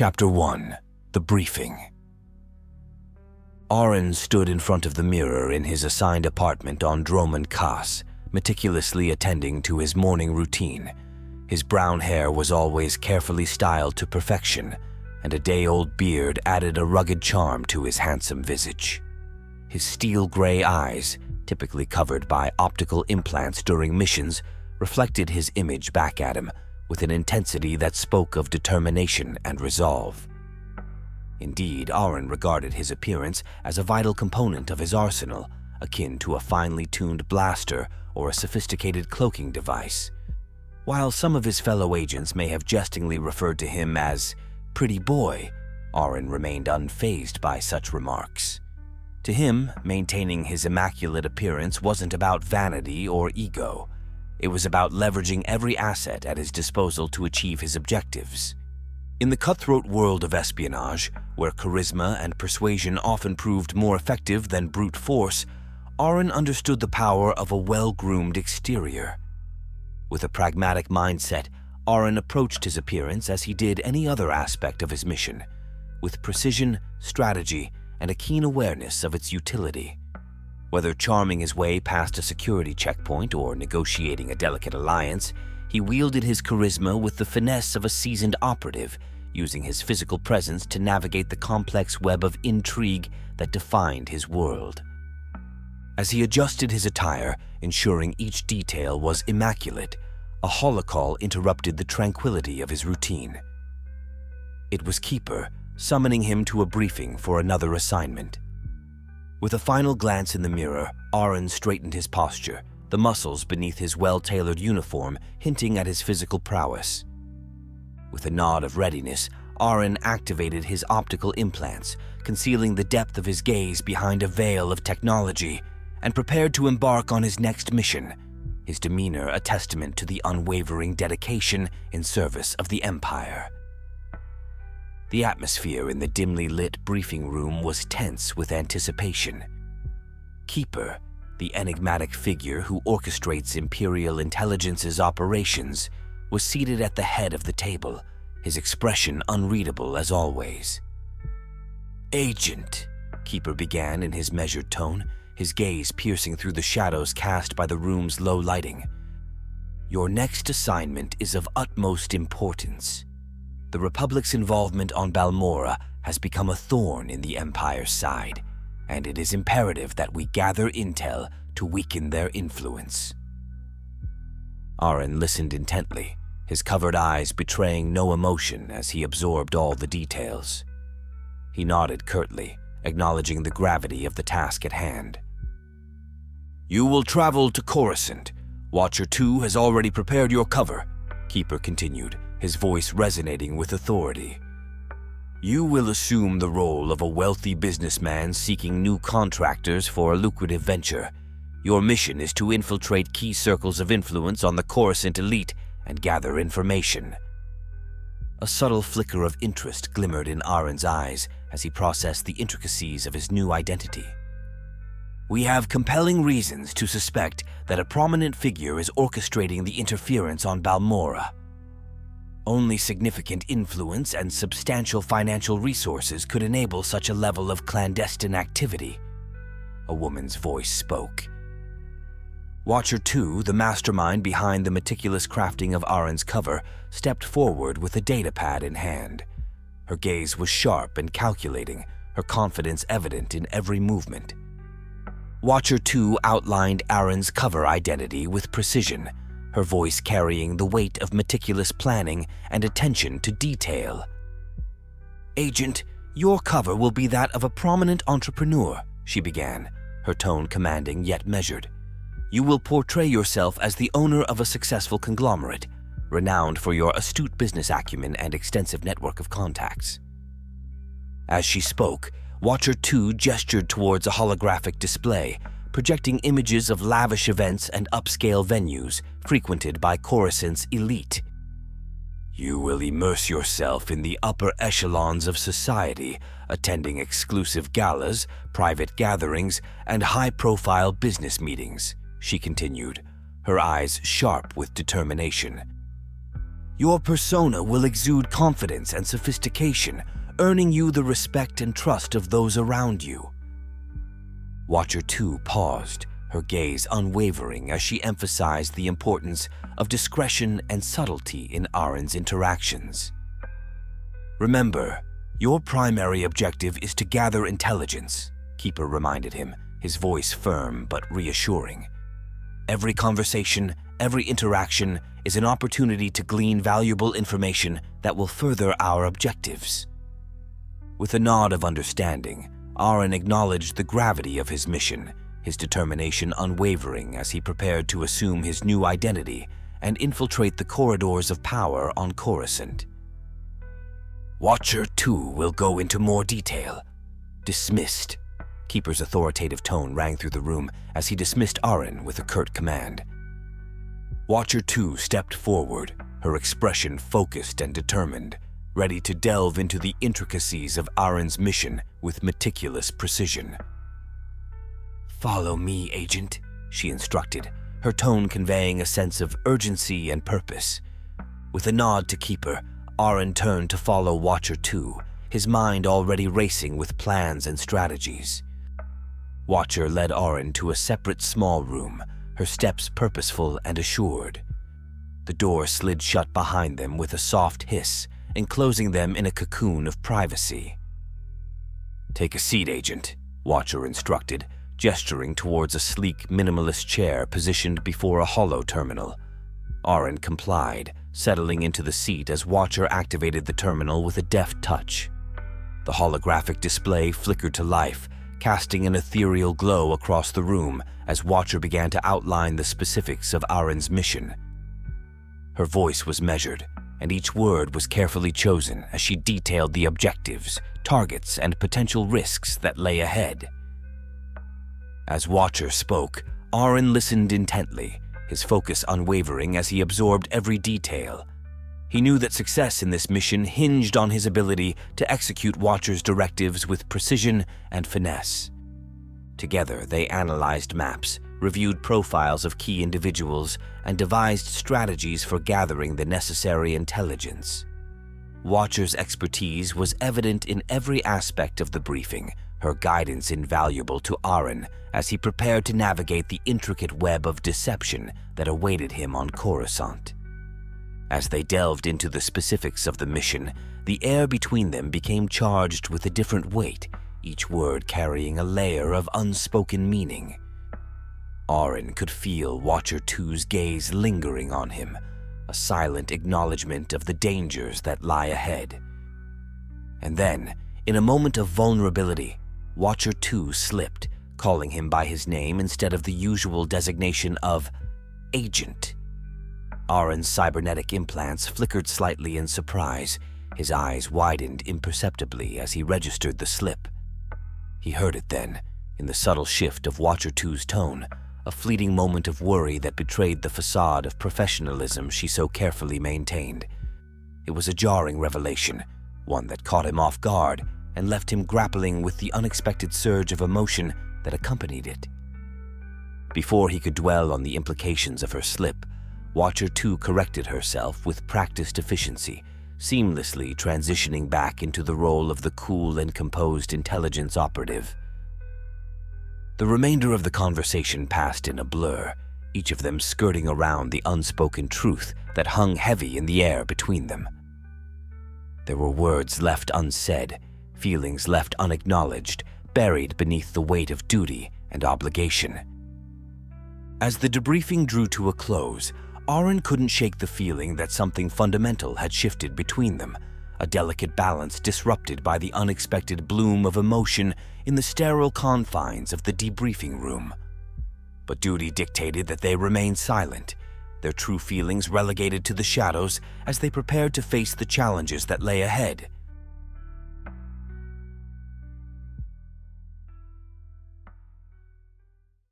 Chapter 1. The Briefing. Aron stood in front of the mirror in his assigned apartment on Droman Kaas, meticulously attending to his morning routine. His brown hair was always carefully styled to perfection, and a day-old beard added a rugged charm to his handsome visage. His steel-gray eyes, typically covered by optical implants during missions, reflected his image back at him with an intensity that spoke of determination and resolve. Indeed, Aron regarded his appearance as a vital component of his arsenal, akin to a finely tuned blaster or a sophisticated cloaking device. While some of his fellow agents may have jestingly referred to him as "pretty boy," Aron remained unfazed by such remarks. To him, maintaining his immaculate appearance wasn't about vanity or ego. It was about leveraging every asset at his disposal to achieve his objectives. In the cutthroat world of espionage, where charisma and persuasion often proved more effective than brute force, Aron understood the power of a well-groomed exterior. With a pragmatic mindset, Aron approached his appearance as he did any other aspect of his mission, with precision, strategy, and a keen awareness of its utility. Whether charming his way past a security checkpoint or negotiating a delicate alliance, he wielded his charisma with the finesse of a seasoned operative, using his physical presence to navigate the complex web of intrigue that defined his world. As he adjusted his attire, ensuring each detail was immaculate, a holocall interrupted the tranquility of his routine. It was Keeper, summoning him to a briefing for another assignment. With a final glance in the mirror, Aron straightened his posture, the muscles beneath his well-tailored uniform hinting at his physical prowess. With a nod of readiness, Aron activated his optical implants, concealing the depth of his gaze behind a veil of technology, and prepared to embark on his next mission, his demeanor a testament to the unwavering dedication in service of the Empire. The atmosphere in the dimly lit briefing room was tense with anticipation. Keeper, the enigmatic figure who orchestrates Imperial Intelligence's operations, was seated at the head of the table, his expression unreadable as always. "Agent," Keeper began in his measured tone, his gaze piercing through the shadows cast by the room's low lighting. "Your next assignment is of utmost importance. The Republic's involvement on Balmorra has become a thorn in the Empire's side, and it is imperative that we gather intel to weaken their influence." Aron listened intently, his covered eyes betraying no emotion as he absorbed all the details. He nodded curtly, acknowledging the gravity of the task at hand. "You will travel to Coruscant. Watcher 2 has already prepared your cover," Keeper continued, his voice resonating with authority. "You will assume the role of a wealthy businessman seeking new contractors for a lucrative venture. Your mission is to infiltrate key circles of influence on the Coruscant elite and gather information." A subtle flicker of interest glimmered in Aron's eyes as he processed the intricacies of his new identity. "We have compelling reasons to suspect that a prominent figure is orchestrating the interference on Balmorra. Only significant influence and substantial financial resources could enable such a level of clandestine activity," a woman's voice spoke. Watcher 2, the mastermind behind the meticulous crafting of Aron's cover, stepped forward with a datapad in hand. Her gaze was sharp and calculating, her confidence evident in every movement. Watcher 2 outlined Aron's cover identity with precision, her voice carrying the weight of meticulous planning and attention to detail. "Agent, your cover will be that of a prominent entrepreneur," she began, her tone commanding yet measured. "You will portray yourself as the owner of a successful conglomerate, renowned for your astute business acumen and extensive network of contacts." As she spoke, Watcher 2 gestured towards a holographic display, projecting images of lavish events and upscale venues frequented by Coruscant's elite. "You will immerse yourself in the upper echelons of society, attending exclusive galas, private gatherings, and high-profile business meetings," she continued, her eyes sharp with determination. Your persona will exude confidence and sophistication, earning you the respect and trust of those around you. Watcher 2 paused, her gaze unwavering as she emphasized the importance of discretion and subtlety in Aaron's interactions. Remember, your primary objective is to gather intelligence, Keeper reminded him, his voice firm but reassuring. Every conversation, every interaction is an opportunity to glean valuable information that will further our objectives. With a nod of understanding, Aaron acknowledged the gravity of his mission, his determination unwavering as he prepared to assume his new identity and infiltrate the corridors of power on Coruscant. Watcher 2 will go into more detail. Dismissed. Keeper's authoritative tone rang through the room as he dismissed Aaron with a curt command. Watcher 2 stepped forward, her expression focused and determined, ready to delve into the intricacies of Aaron's mission with meticulous precision. Follow me, Agent, she instructed, her tone conveying a sense of urgency and purpose. With a nod to Keeper, Aaron turned to follow Watcher 2, his mind already racing with plans and strategies. Watcher led Aaron to a separate small room, her steps purposeful and assured. The door slid shut behind them with a soft hiss, enclosing them in a cocoon of privacy. Take a seat, Agent, Watcher instructed, gesturing towards a sleek, minimalist chair positioned before a holo terminal. Aaron complied, settling into the seat as Watcher activated the terminal with a deft touch. The holographic display flickered to life, casting an ethereal glow across the room as Watcher began to outline the specifics of Aaron's mission. Her voice was measured, and each word was carefully chosen as she detailed the objectives, targets, and potential risks that lay ahead. As Watcher spoke, Aaron listened intently, his focus unwavering as he absorbed every detail. He knew that success in this mission hinged on his ability to execute Watcher's directives with precision and finesse. Together, they analyzed maps, reviewed profiles of key individuals, and devised strategies for gathering the necessary intelligence. Watcher's expertise was evident in every aspect of the briefing, her guidance invaluable to Aaron as he prepared to navigate the intricate web of deception that awaited him on Coruscant. As they delved into the specifics of the mission, the air between them became charged with a different weight, each word carrying a layer of unspoken meaning. Aaron could feel Watcher 2's gaze lingering on him, a silent acknowledgement of the dangers that lie ahead. And then, in a moment of vulnerability, Watcher 2 slipped, calling him by his name instead of the usual designation of Agent. Aaron's cybernetic implants flickered slightly in surprise, his eyes widened imperceptibly as he registered the slip. He heard it then, in the subtle shift of Watcher 2's tone, a fleeting moment of worry that betrayed the facade of professionalism she so carefully maintained. It was a jarring revelation, one that caught him off guard and left him grappling with the unexpected surge of emotion that accompanied it. Before he could dwell on the implications of her slip, Watcher 2 corrected herself with practiced efficiency, seamlessly transitioning back into the role of the cool and composed intelligence operative. The remainder of the conversation passed in a blur, each of them skirting around the unspoken truth that hung heavy in the air between them. There were words left unsaid, feelings left unacknowledged, buried beneath the weight of duty and obligation. As the debriefing drew to a close, Aaron couldn't shake the feeling that something fundamental had shifted between them, a delicate balance disrupted by the unexpected bloom of emotion in the sterile confines of the debriefing room. But duty dictated that they remain silent, their true feelings relegated to the shadows as they prepared to face the challenges that lay ahead.